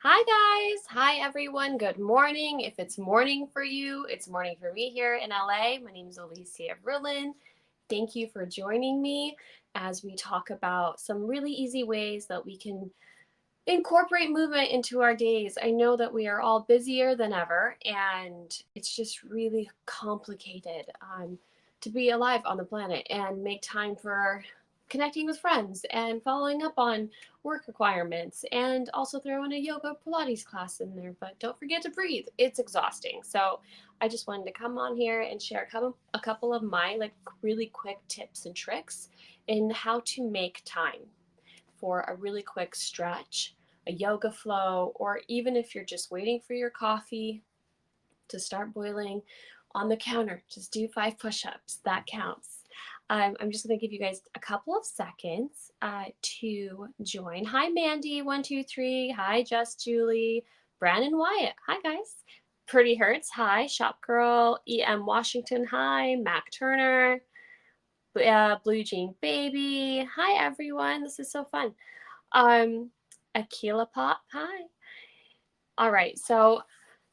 Hi guys. Hi everyone. Good morning. If it's morning for you, it's morning for me here in LA. My name is Olesya Rulin. Thank you for joining me as we talk about some really easy ways that we can incorporate movement into our days. I know that we are all busier than ever and it's just really complicated to be alive on the planet and make time for connecting with friends and following up on work requirements and also throw in a yoga Pilates class in there. But don't forget to breathe. It's exhausting. So I just wanted to come on here and share a couple of my really quick tips and tricks in how to make time for a really quick stretch, a yoga flow, or even if you're just waiting for your coffee to start boiling on the counter, just do 5 push-ups. That counts. I'm just going to give you guys a couple of seconds to join. Hi, Mandy, 123. Hi, Just Julie. Brandon Wyatt. Hi, guys. Pretty Hurts. Hi, Shop Girl. EM Washington. Hi, Mac Turner. Blue Jean Baby. Hi, everyone. This is so fun. Um, Akila Pop. Hi. All right. So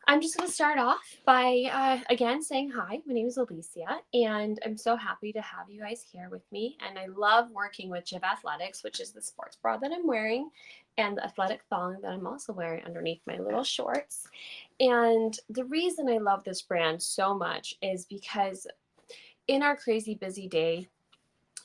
I'm just going to start off by again saying hi. My name is Olesya, and I'm so happy to have you guys here with me. And I love working with JIV Athletics, which is the sports bra that I'm wearing, and the athletic thong that I'm also wearing underneath my little shorts. And the reason I love this brand so much is because in our crazy busy day,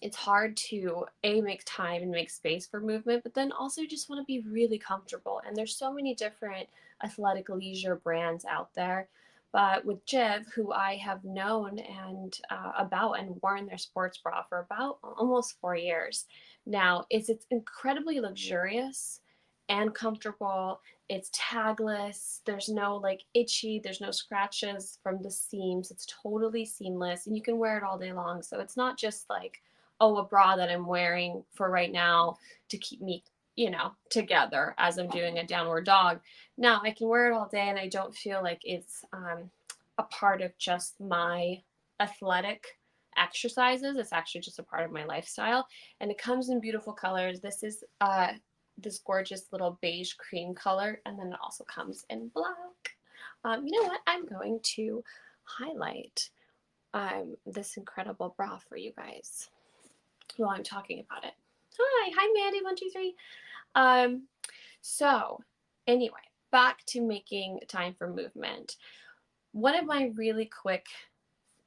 it's hard to make time and make space for movement, but then also just want to be really comfortable. And there's so many different athletic leisure brands out there. But with JIV, who I have known and about and worn their sports bra for about almost 4 years now, it's incredibly luxurious and comfortable. It's tagless. There's no itchy. There's no scratches from the seams. It's totally seamless, and you can wear it all day long. So it's not just like, oh, a bra that I'm wearing for right now to keep me, together as I'm doing a downward dog. Now I can wear it all day and I don't feel like it's a part of just my athletic exercises. It's actually just a part of my lifestyle. And it comes in beautiful colors. This is this gorgeous little beige cream color. And then it also comes in black. You know what? I'm going to highlight this incredible bra for you guys while I'm talking about it. Hi, Mandy, 123. Um, so anyway, back to making time for movement. One of my really quick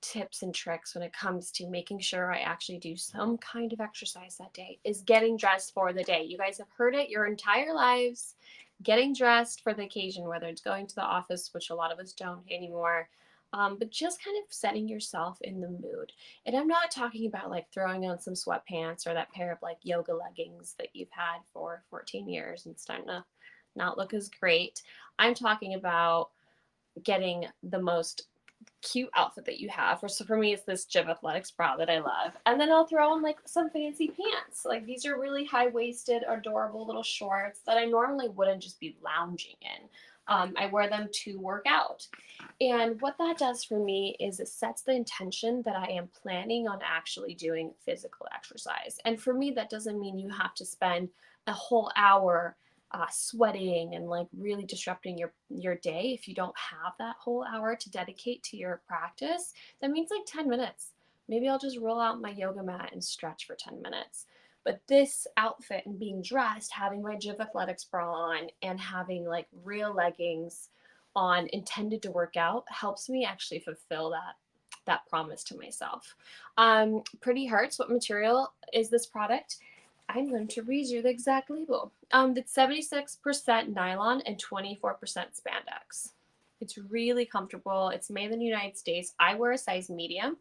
tips and tricks when it comes to making sure I actually do some kind of exercise that day is getting dressed for the day. You guys have heard it your entire lives. Getting dressed for the occasion, whether it's going to the office, which a lot of us don't anymore, but just kind of setting yourself in the mood. And I'm not talking about like throwing on some sweatpants or that pair of like yoga leggings that you've had for 14 years and starting to not look as great. I'm talking about getting the most cute outfit that you have. So for me, it's this JIV Athletics bra that I love. And then I'll throw on like some fancy pants. Like these are really high waisted, adorable little shorts that I normally wouldn't just be lounging in. I wear them to work out. And what that does for me is it sets the intention that I am planning on actually doing physical exercise. And for me, that doesn't mean you have to spend a whole hour sweating and like really disrupting your day. If you don't have that whole hour to dedicate to your practice, that means like 10 minutes. Maybe I'll just roll out my yoga mat and stretch for 10 minutes. But this outfit and being dressed, having my JIV Athletics bra on and having like real leggings on intended to work out helps me actually fulfill that promise to myself. Pretty Hurts, what material is this product? I'm going to read you the exact label. It's 76% nylon and 24% spandex. It's really comfortable. It's made in the United States. I wear a size medium.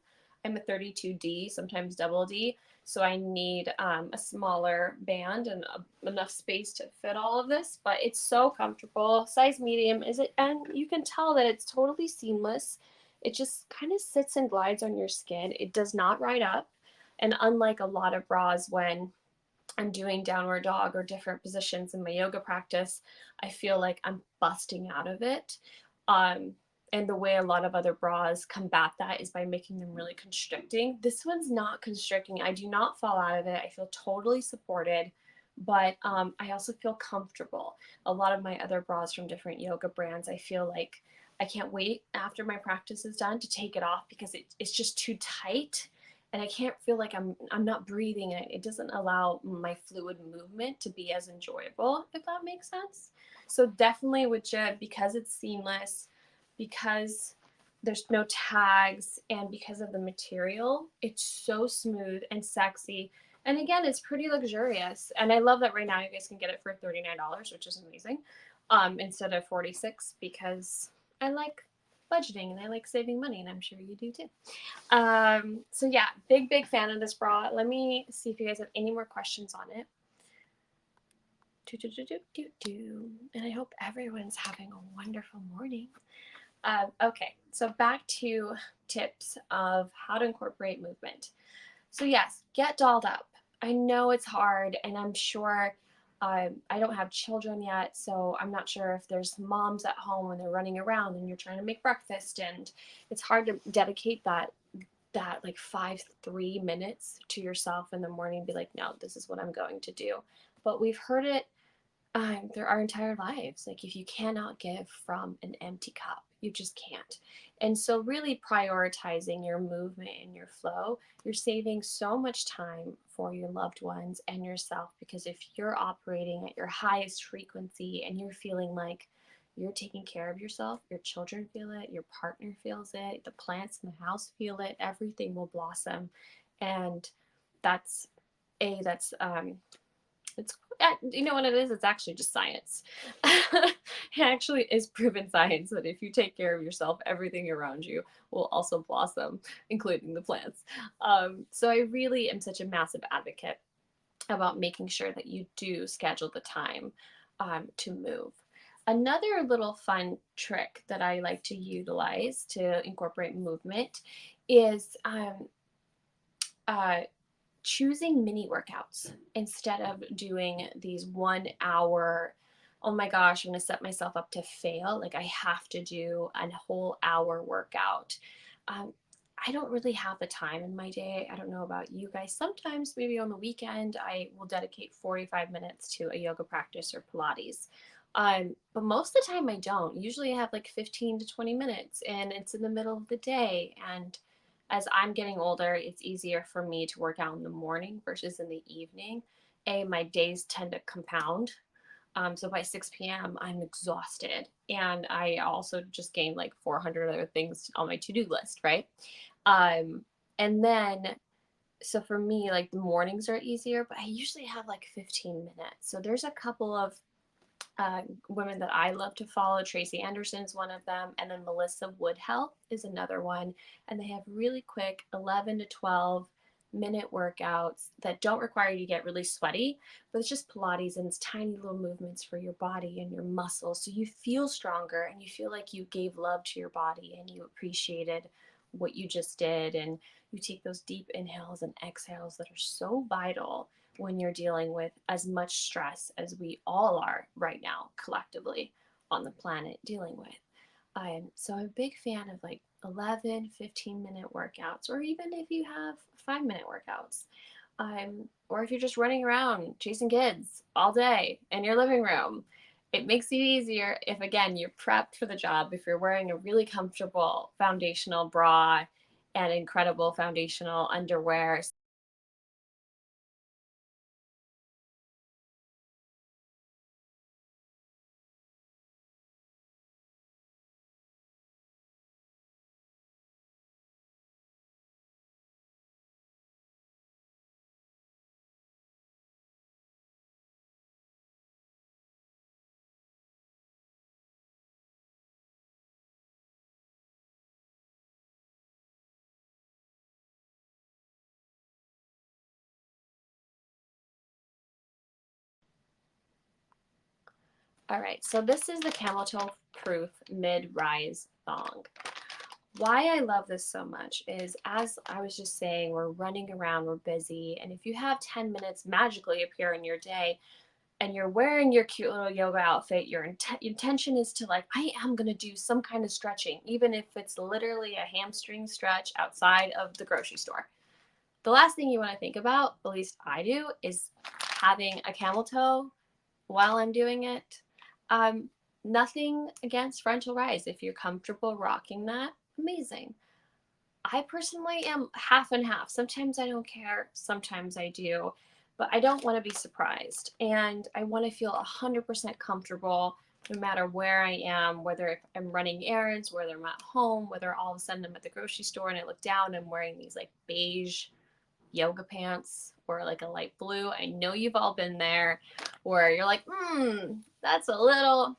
I'm a 32D, sometimes double D. So I need a smaller band and enough space to fit all of this. But it's so comfortable. Size medium is it, and you can tell that it's totally seamless. It just kind of sits and glides on your skin. It does not ride up. And unlike a lot of bras, when I'm doing downward dog or different positions in my yoga practice, I feel like I'm busting out of it. Um, and the way a lot of other bras combat that is by making them really constricting. This one's not constricting. I do not fall out of it. I feel totally supported. but I also feel comfortable. A lot of my other bras from different yoga brands, I feel like I can't wait after my practice is done to take it off because it's just too tight, and I can't feel like I'm not breathing. It doesn't allow my fluid movement to be as enjoyable, if that makes sense. So definitely with JIV, because it's seamless, because there's no tags, and because of the material, it's so smooth and sexy. And again, it's pretty luxurious. And I love that right now you guys can get it for $39, which is amazing, instead of 46, because I like budgeting and I like saving money, and I'm sure you do too. So yeah, big fan of this bra. Let me see if you guys have any more questions on it. And I hope everyone's having a wonderful morning. Okay, so back to tips of how to incorporate movement. So yes, get dolled up. I know it's hard, and I'm sure I don't have children yet, so I'm not sure if there's moms at home when they're running around and you're trying to make breakfast, and it's hard to dedicate that like 3 minutes to yourself in the morning and be like, no, this is what I'm going to do. But we've heard it through our entire lives. Like, if you cannot give from an empty cup, you just can't. And so, really prioritizing your movement and your flow, you're saving so much time for your loved ones and yourself. Because if you're operating at your highest frequency and you're feeling like you're taking care of yourself, your children feel it, your partner feels it, the plants in the house feel it, everything will blossom. And that's that's it's you know what it is? It's actually just science. It actually is proven science that if you take care of yourself, everything around you will also blossom, including the plants. So I really am such a massive advocate about making sure that you do schedule the time to move. Another little fun trick that I like to utilize to incorporate movement is uh, choosing mini workouts instead of doing these 1 hour, oh my gosh, I'm going to set myself up to fail, like I have to do a whole hour workout. um, I don't really have the time in my day. I don't know about you guys. Sometimes maybe on the weekend I will dedicate 45 minutes to a yoga practice or Pilates, but most of the time I don't. Usually I have like 15 to 20 minutes, and it's in the middle of the day. And as I'm getting older, it's easier for me to work out in the morning versus in the evening. My days tend to compound. So by 6 p.m., I'm exhausted. And I also just gained like 400 other things on my to do list, right? Um, and then, so for me, like the mornings are easier, but I usually have like 15 minutes. So there's a couple of women that I love to follow. Tracy Anderson is one of them, and then Melissa Woodhealth is another one. And they have really quick 11 to 12-minute workouts that don't require you to get really sweaty, but it's just Pilates, and it's tiny little movements for your body and your muscles. So you feel stronger and you feel like you gave love to your body and you appreciated what you just did. And you take those deep inhales and exhales that are so vital when you're dealing with as much stress as we all are right now collectively on the planet dealing with. So I'm a big fan of like 11, 15-minute workouts, or even if you have 5-minute workouts. Or if you're just running around chasing kids all day in your living room, it makes it easier if, again, you're prepped for the job, if you're wearing a really comfortable foundational bra and incredible foundational underwear. All right, so this is the camel toe proof mid-rise thong. Why I love this so much is, as I was just saying, we're running around, we're busy, and if you have 10 minutes magically appear in your day and you're wearing your cute little yoga outfit, your intention is to, like, I am going to do some kind of stretching, even if it's literally a hamstring stretch outside of the grocery store. The last thing you want to think about, at least I do, is having a camel toe while I'm doing it. Nothing against frontal rise. If you're comfortable rocking that, amazing. I personally am half and half. Sometimes I don't care, sometimes I do, but I don't want to be surprised. And I want to feel 100% comfortable no matter where I am, whether I'm running errands, whether I'm at home, whether all of a sudden I'm at the grocery store and I look down and I'm wearing these like beige yoga pants or like a light blue. I know you've all been there where you're like, that's a little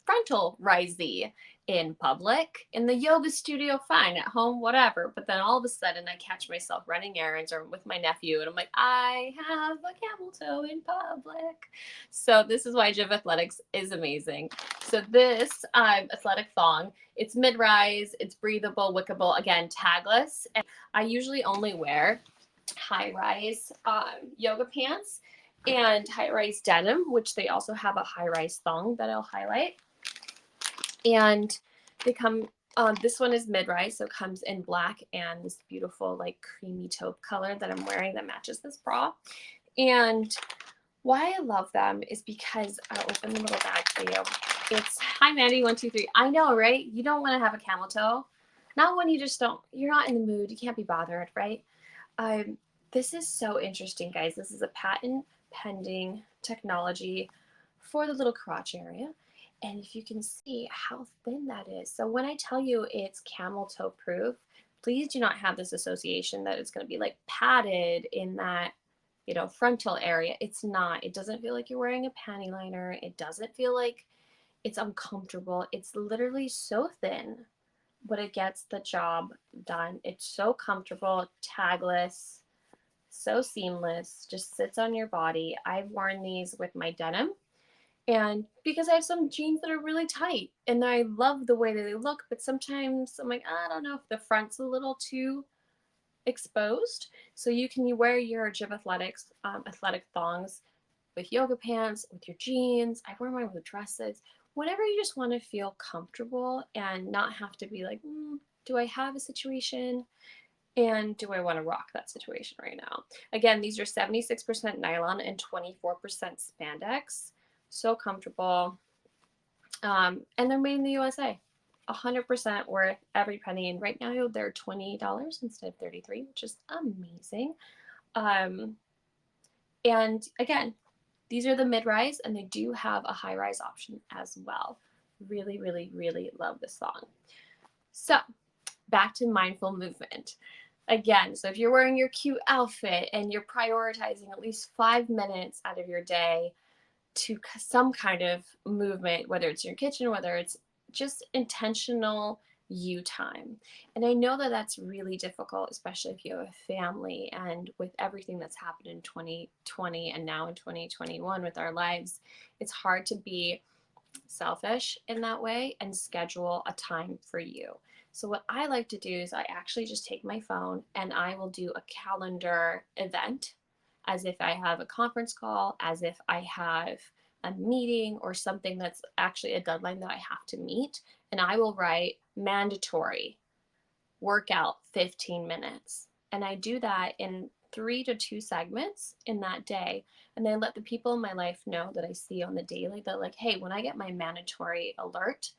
frontal risey in public. In the yoga studio, fine. At home, whatever. But then all of a sudden, I catch myself running errands or with my nephew, and I'm like, I have a camel toe in public. So this is why JIV Athletics is amazing. So this athletic thong, it's mid-rise, it's breathable, wickable, again, tagless. And I usually only wear high-rise yoga pants and high-rise denim, which they also have a high-rise thong that I'll highlight. And they come, this one is mid-rise, so it comes in black and this beautiful like creamy taupe color that I'm wearing that matches this bra. And why I love them is because I'll open the little bag for you. It's, hi Mandy123. I know, right? You don't want to have a camel toe. Not when you just don't, you're not in the mood. You can't be bothered, right? This is so interesting, guys. This is a patent pending technology for the little crotch area. And if you can see how thin that is. So when I tell you it's camel toe proof, please do not have this association that it's going to be like padded in that, frontal area. It's not. It doesn't feel like you're wearing a panty liner. It doesn't feel like it's uncomfortable. It's literally so thin, but it gets the job done. It's so comfortable, tagless, so seamless, just sits on your body. I've worn these with my denim. And because I have some jeans that are really tight and I love the way that they look, but sometimes I'm like, I don't know if the front's a little too exposed. So you can wear your JIV Athletics athletic thongs with yoga pants, with your jeans. I wear mine with dresses. Whenever you just want to feel comfortable and not have to be like, do I have a situation? And do I want to rock that situation right now? Again, these are 76% nylon and 24% spandex. So comfortable. And they're made in the USA. 100% worth every penny. And right now they're $20 instead of $33, which is amazing. And again, these are the mid-rise and they do have a high-rise option as well. Really, really, really love this song. So back to mindful movement. Again, so if you're wearing your cute outfit and you're prioritizing at least 5 minutes out of your day to some kind of movement, whether it's in your kitchen, whether it's just intentional you time. And I know that that's really difficult, especially if you have a family and with everything that's happened in 2020 and now in 2021 with our lives, it's hard to be selfish in that way and schedule a time for you. So what I like to do is I actually just take my phone and I will do a calendar event as if I have a conference call, as if I have a meeting or something that's actually a deadline that I have to meet. And I will write mandatory workout 15 minutes. And I do that in 3 to 2 segments in that day. And then let the people in my life know that I see on the daily that like, hey, when I get my mandatory alert,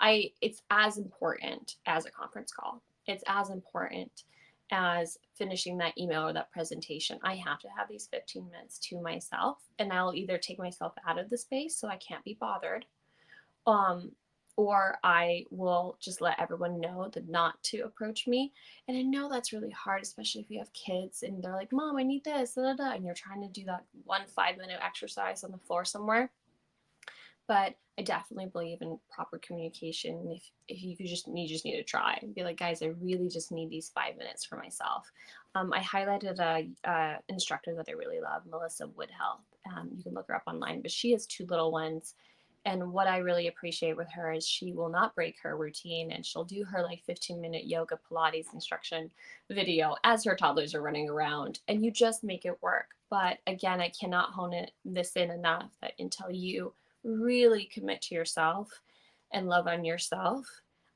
it's as important as a conference call. It's as important as finishing that email or that presentation. I have to have these 15 minutes to myself, and I'll either take myself out of the space so I can't be bothered, or I will just let everyone know that not to approach me. And I know that's really hard, especially if you have kids and they're like, Mom, I need this, da, da, da, and you're trying to do that 5-minute exercise on the floor somewhere. But I definitely believe in proper communication. If you just need to try and be like, guys, I really just need these 5 minutes for myself. I highlighted a instructor that I really love, Melissa Woodhealth. You can look her up online, but she has 2 little ones. And what I really appreciate with her is she will not break her routine, and she'll do her like 15-minute yoga Pilates instruction video as her toddlers are running around, and you just make it work. But again, I cannot hone this in enough that until you really commit to yourself and love on yourself,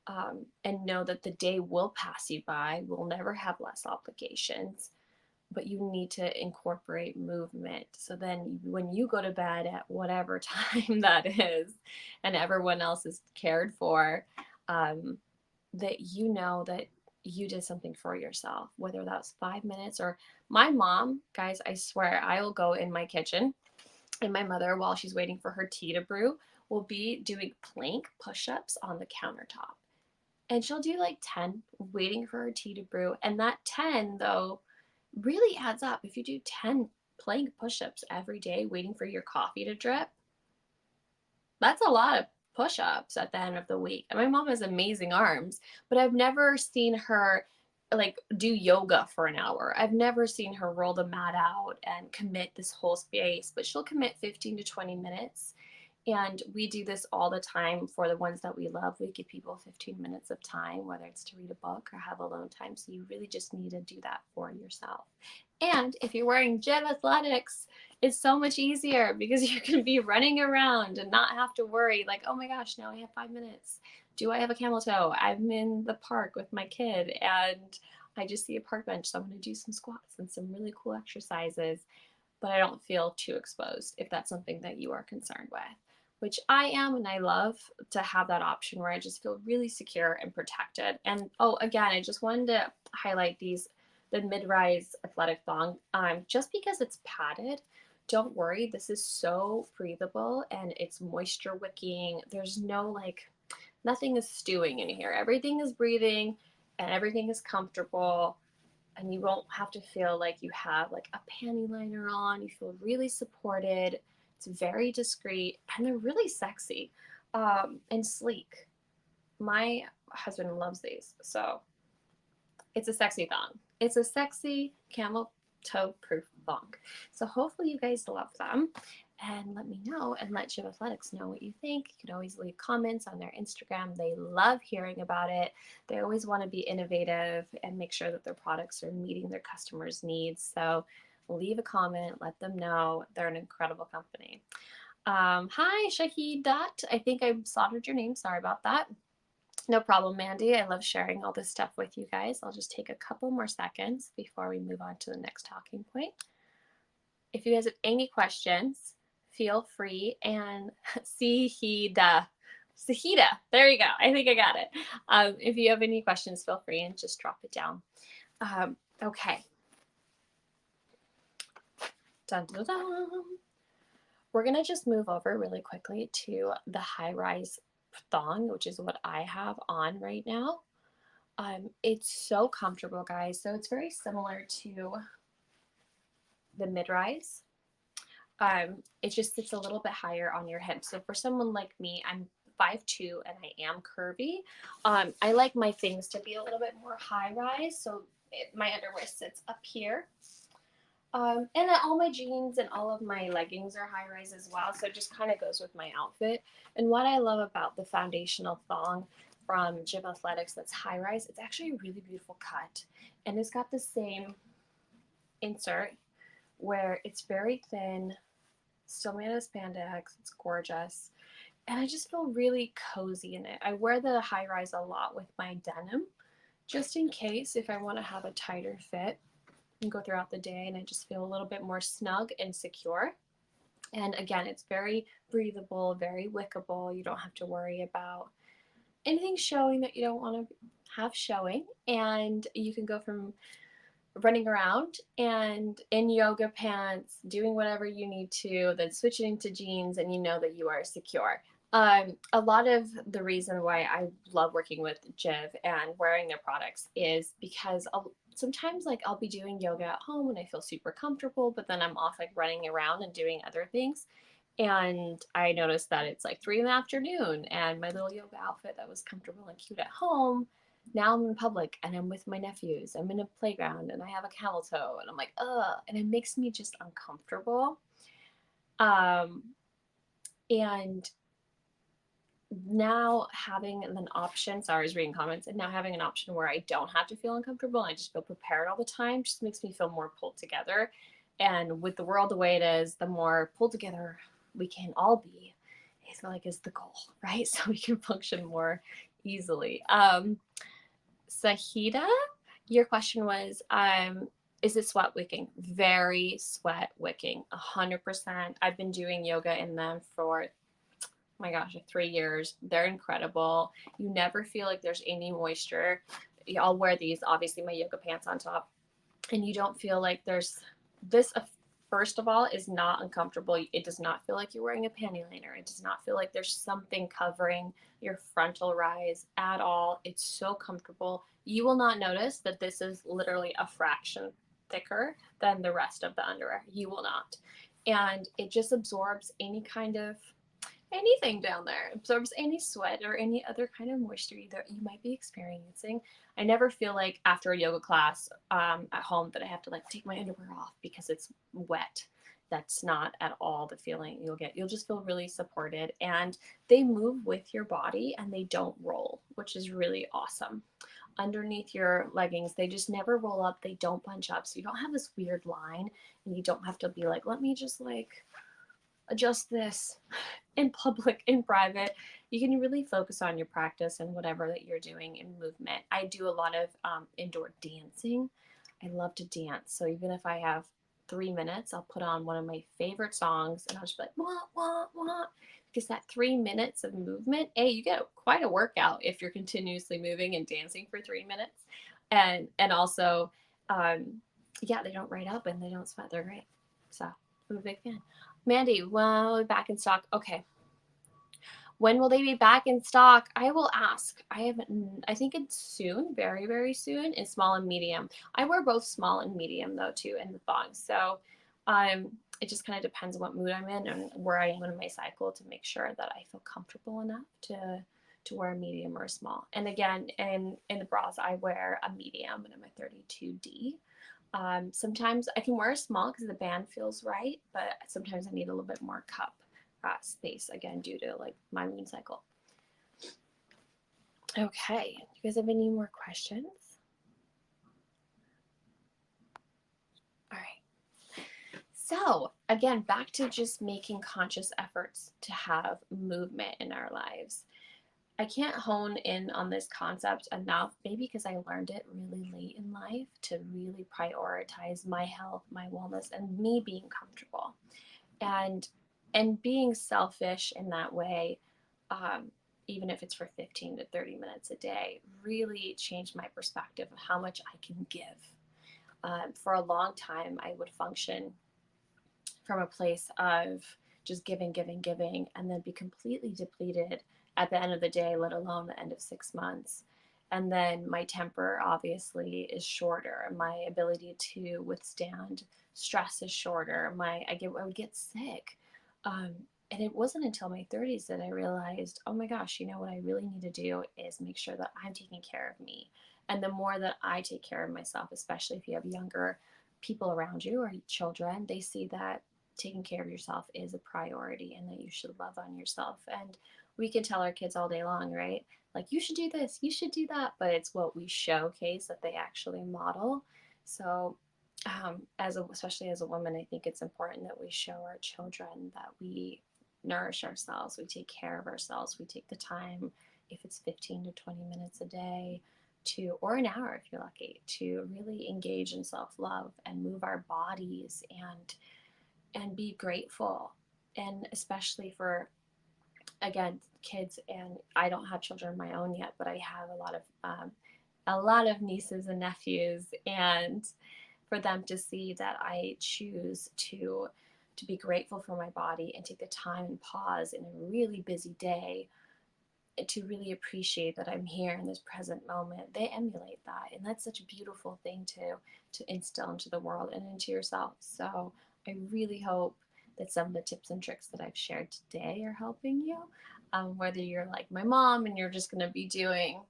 and know that the day will pass you by. We'll never have less obligations, but you need to incorporate movement. So then when you go to bed at whatever time that is and everyone else is cared for, that you know that you did something for yourself, whether that's 5 minutes or my mom, guys, I swear I will go in my kitchen and my mother, while she's waiting for her tea to brew, will be doing plank push-ups on the countertop. And she'll do like 10 waiting for her tea to brew. And that 10, though, really adds up. If you do 10 plank push-ups every day waiting for your coffee to drip, that's a lot of push-ups at the end of the week. And my mom has amazing arms, but I've never seen her like do yoga for an hour. I've never seen her roll the mat out and commit this whole space, but she'll commit 15 to 20 minutes. And we do this all the time for the ones that we love. We give people 15 minutes of time, whether it's to read a book or have alone time. So you really just need to do that for yourself. And if you're wearing JIV Athletics, it's so much easier because you can be running around and not have to worry like, oh my gosh, now I have 5 minutes. Do I have a camel toe? I'm in the park with my kid and I just see a park bench, so I'm going to do some squats and some really cool exercises, but I don't feel too exposed if that's something that you are concerned with, which I am, and I love to have that option where I just feel really secure and protected. And oh, again, I just wanted to highlight the mid-rise athletic thong. Just because it's padded, don't worry, this is so breathable and it's moisture wicking. There's no like, nothing is stewing in here. Everything is breathing and everything is comfortable, and you won't have to feel like you have like a panty liner on. You feel really supported. It's very discreet and they're really sexy and sleek. My husband loves these, so it's a sexy thong. It's a sexy camel toe proof thong. So hopefully you guys love them. And let me know and let JIV Athletics know what you think. You can always leave comments on their Instagram. They love hearing about it. They always want to be innovative and make sure that their products are meeting their customers' needs. So leave a comment, let them know. They're an incredible company. Hi, Shahidat. I think I slaughtered your name. Sorry about that. No problem, Mandy. I love sharing all this stuff with you guys. I'll just take a couple more seconds before we move on to the next talking point. If you guys have any questions, feel free. And Sahida, there you go. I think I got it. If you have any questions, feel free and just drop it down. Okay. Dun, dun, dun. We're going to just move over really quickly to the high-rise thong, which is what I have on right now. It's so comfortable, guys. So it's very similar to the mid-rise. It just sits a little bit higher on your hips. So for someone like me, I'm 5'2" and I am curvy. I like my things to be a little bit more high-rise. So my underwear sits up here. And all my jeans and all of my leggings are high rise as well. So it just kind of goes with my outfit. And what I love about the foundational thong from JIV Athletics that's high rise, it's actually a really beautiful cut. And it's got the same insert where it's very thin, still made of spandex. It's gorgeous. And I just feel really cozy in it. I wear the high rise a lot with my denim, just in case if I want to have a tighter fit and go throughout the day and I just feel a little bit more snug and secure. And again, it's very breathable, very wickable. You don't have to worry about anything showing that you don't want to have showing. And you can go from running around and in yoga pants, doing whatever you need to, then switching to jeans, and you know that you are secure. A lot of the reason why I love working with JIV and wearing their products is because sometimes like I'll be doing yoga at home and I feel super comfortable, but then I'm off like running around and doing other things. And I noticed that it's like 3 p.m. and my little yoga outfit that was comfortable and cute at home, now I'm in public and I'm with my nephews. I'm in a playground and I have a camel toe and I'm like, ugh, and it makes me just uncomfortable. And now having an option, sorry, I was reading comments, and now having an option where I don't have to feel uncomfortable and I just feel prepared all the time just makes me feel more pulled together. And with the world the way it is, the more pulled together we can all be, I feel like is the goal, right? So we can function more easily. Sahida, your question was, Is it sweat wicking? Very sweat wicking, 100%. I've been doing yoga in them for, oh my gosh, like 3 years. They're incredible. You never feel like there's any moisture. I'll wear these, obviously my yoga pants on top, and you don't feel like there's this. First of all, is not uncomfortable. It does not feel like you're wearing a panty liner. It does not feel like there's something covering your frontal rise at all. It's so comfortable. You will not notice that this is literally a fraction thicker than the rest of the underwear. You will not. And it just absorbs any kind of anything down there, absorbs any sweat or any other kind of moisture that you might be experiencing. I never feel like after a yoga class at home that I have to like take my underwear off because it's wet. That's not at all the feeling you'll get. You'll just feel really supported, and they move with your body and they don't roll, which is really awesome. Underneath your leggings, they just never roll up, they don't bunch up, so you don't have this weird line, and you don't have to be like, let me just like adjust this in public, in private. You can really focus on your practice and whatever that you're doing in movement. I do a lot of indoor dancing. I love to dance. So even if I have 3 minutes, I'll put on one of my favorite songs and I'll just be like, wah, wah, wah. Because that 3 minutes of movement, you get quite a workout if you're continuously moving and dancing for 3 minutes. And also, yeah, they don't ride up and they don't sweat. They're great. So I'm a big fan. Mandy, well, back in stock. Okay. When will they be back in stock? I will ask. I think it's soon, very, very soon, in small and medium. I wear both small and medium though too in the thongs. So it just kind of depends on what mood I'm in and where I am in my cycle to make sure that I feel comfortable enough to wear a medium or a small. And again, in the bras, I wear a medium and I'm a 32D. Sometimes I can wear a small because the band feels right, but sometimes I need a little bit more cup space, again, due to like my moon cycle. Okay, do you guys have any more questions? All right. So again, back to just making conscious efforts to have movement in our lives. I can't hone in on this concept enough, maybe because I learned it really late in life, to really prioritize my health, my wellness, and me being comfortable. And being selfish in that way, even if it's for 15 to 30 minutes a day, really changed my perspective of how much I can give. For a long time, I would function from a place of just giving, giving, giving, and then be completely depleted at the end of the day, let alone the end of 6 months. And then my temper obviously is shorter. My ability to withstand stress is shorter. I would get sick. And it wasn't until my 30s that I realized, oh my gosh, you know what I really need to do is make sure that I'm taking care of me. And the more that I take care of myself, especially if you have younger people around you or children, they see that taking care of yourself is a priority and that you should love on yourself. And we can tell our kids all day long, right? Like, you should do this, you should do that, but it's what we showcase that they actually model. So especially as a woman, I think it's important that we show our children that we nourish ourselves, we take care of ourselves, we take the time, if it's 15 to 20 minutes a day, or an hour if you're lucky, to really engage in self-love and move our bodies and be grateful. And especially for, again, kids, and I don't have children of my own yet, but I have a lot of nieces and nephews, and for them to see that I choose to be grateful for my body and take the time and pause in a really busy day to really appreciate that I'm here in this present moment, they emulate that. And that's such a beautiful thing to instill into the world and into yourself. So I really hope that some of the tips and tricks that I've shared today are helping you. Whether you're like my mom and you're just going to be doing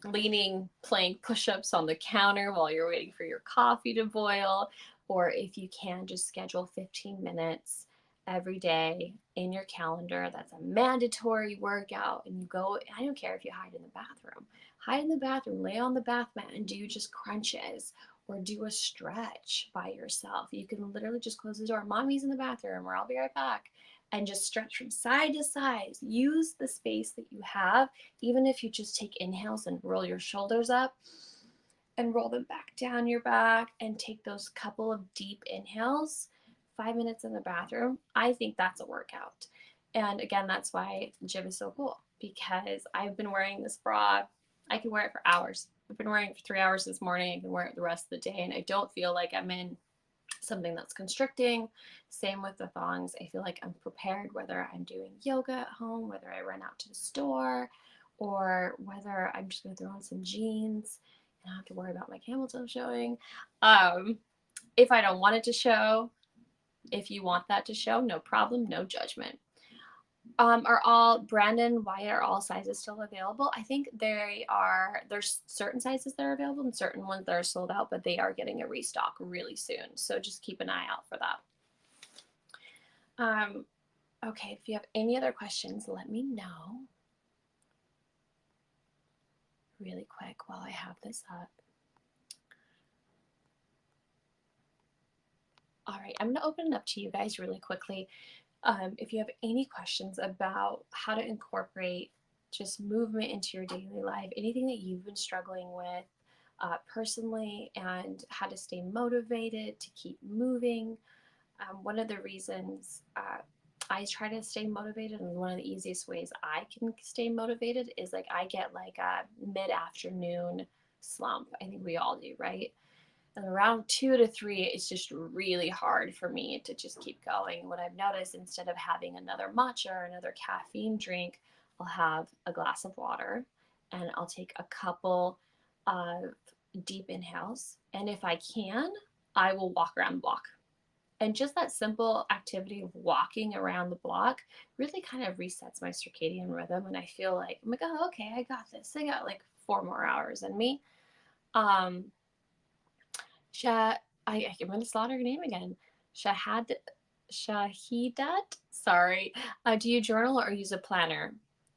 leaning plank push-ups on the counter while you're waiting for your coffee to boil, or if you can just schedule 15 minutes every day in your calendar, that's a mandatory workout, and you go, I don't care if you hide in the bathroom, lay on the bath mat and do just crunches or do a stretch by yourself. You can literally just close the door, mommy's in the bathroom, or I'll be right back, and just stretch from side to side. Use the space that you have, even if you just take inhales and roll your shoulders up and roll them back down your back and take those couple of deep inhales. 5 minutes in the bathroom, I think that's a workout. And again, that's why JIV is so cool, because I've been wearing this bra. I can wear it for hours. I've been wearing it for 3 hours this morning. I can wear it the rest of the day, and I don't feel like I'm in something that's constricting. Same with the thongs. I feel like I'm prepared, whether I'm doing yoga at home, whether I run out to the store, or whether I'm just going to throw on some jeans and I don't have to worry about my camel toe showing. If I don't want it to show, if you want that to show, no problem, no judgment. Are all Brandon, Wyatt, are all sizes still available? I think there's certain sizes that are available and certain ones that are sold out, but they are getting a restock really soon. So just keep an eye out for that. Okay, if you have any other questions, let me know really quick while I have this up. All right, I'm going to open it up to you guys really quickly. If you have any questions about how to incorporate just movement into your daily life, anything that you've been struggling with personally, and how to stay motivated to keep moving. One of the reasons I try to stay motivated, and one of the easiest ways I can stay motivated is like I get like a mid-afternoon slump. I think we all do, right? And around 2 to 3, it's just really hard for me to just keep going. What I've noticed, instead of having another matcha or another caffeine drink, I'll have a glass of water and I'll take a couple of deep inhales. And if I can, I will walk around the block. And just that simple activity of walking around the block really kind of resets my circadian rhythm. And I feel like, I'm like, oh, okay, I got this. I got like 4 more hours in me. I'm going to slaughter your name again. Shahidat. Sorry. Do you journal or use a planner?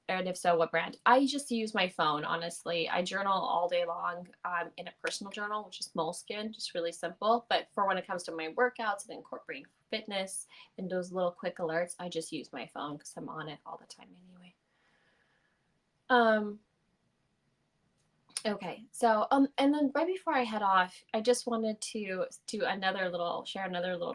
And if so, what brand? I just use my phone, honestly. I journal all day long in a personal journal, which is Moleskine, just really simple. But for when it comes to my workouts and incorporating fitness and those little quick alerts, I just use my phone because I'm on it all the time anyway. Okay, so and then right before I head off, I just wanted to share another little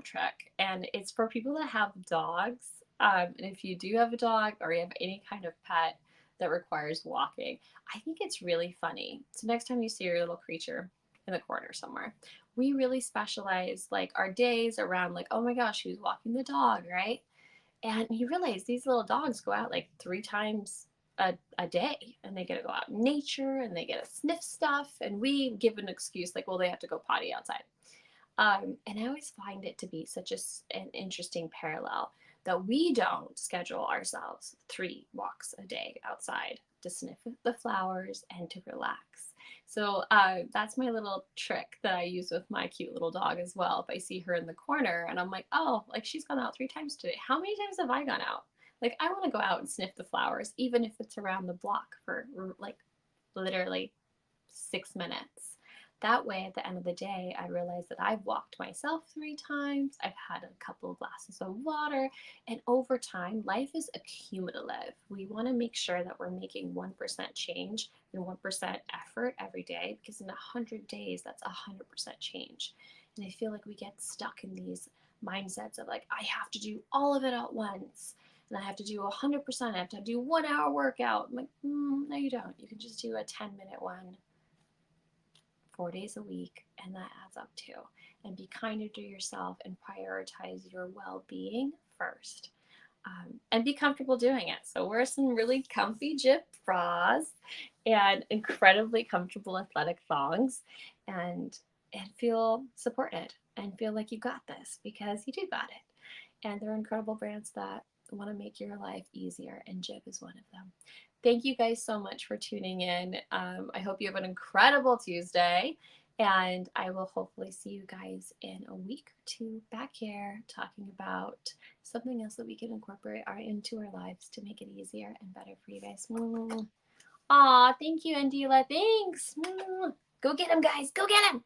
trick, and it's for people that have dogs. And if you do have a dog or you have any kind of pet that requires walking, I think it's really funny. So next time you see your little creature in the corner somewhere, we really specialize like our days around like, oh my gosh, who's walking the dog, right? And you realize these little dogs go out like 3 times a day, and they get to go out in nature and they get to sniff stuff. And we give an excuse like, well, they have to go potty outside. And I always find it to be such an interesting parallel that we don't schedule ourselves 3 walks a day outside to sniff the flowers and to relax. So that's my little trick that I use with my cute little dog as well. If I see her in the corner and I'm like, oh, like she's gone out 3 times today. How many times have I gone out? Like I want to go out and sniff the flowers, even if it's around the block for like literally 6 minutes. That way, at the end of the day, I realize that I've walked myself 3 times, I've had a couple of glasses of water, and over time, life is accumulative. We want to make sure that we're making 1% change and 1% effort every day, because in 100 days, that's 100% change. And I feel like we get stuck in these mindsets of like, I have to do all of it at once. And I have to do 100%. I have to do 1 hour workout. I'm like, no, you don't. You can just do a 10-minute one 4 days a week, and that adds up too. And be kinder to yourself and prioritize your well-being first. And be comfortable doing it. So wear some really comfy JIV bras and incredibly comfortable athletic thongs, and feel supported and feel like you got this, because you do got it. And they're incredible brands that want to make your life easier, and JIV is one of them. Thank you guys so much for tuning in. I hope you have an incredible Tuesday, and I will hopefully see you guys in a week or 2 back here talking about something else that we can incorporate into our lives to make it easier and better for you guys. Aw, thank you, Andila. Thanks. Go get them, guys. Go get them.